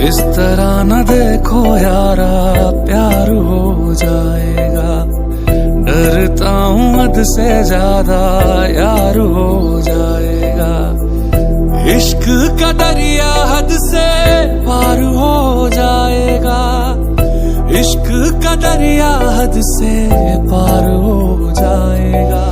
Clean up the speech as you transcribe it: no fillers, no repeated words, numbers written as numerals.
इस तरह न देखो यारा, प्यार हो जाएगा। डरता हूँ हद से ज्यादा, यार हो जाएगा। इश्क का दरिया हद से पार हो जाएगा। इश्क का दरिया हद से पार हो जाएगा।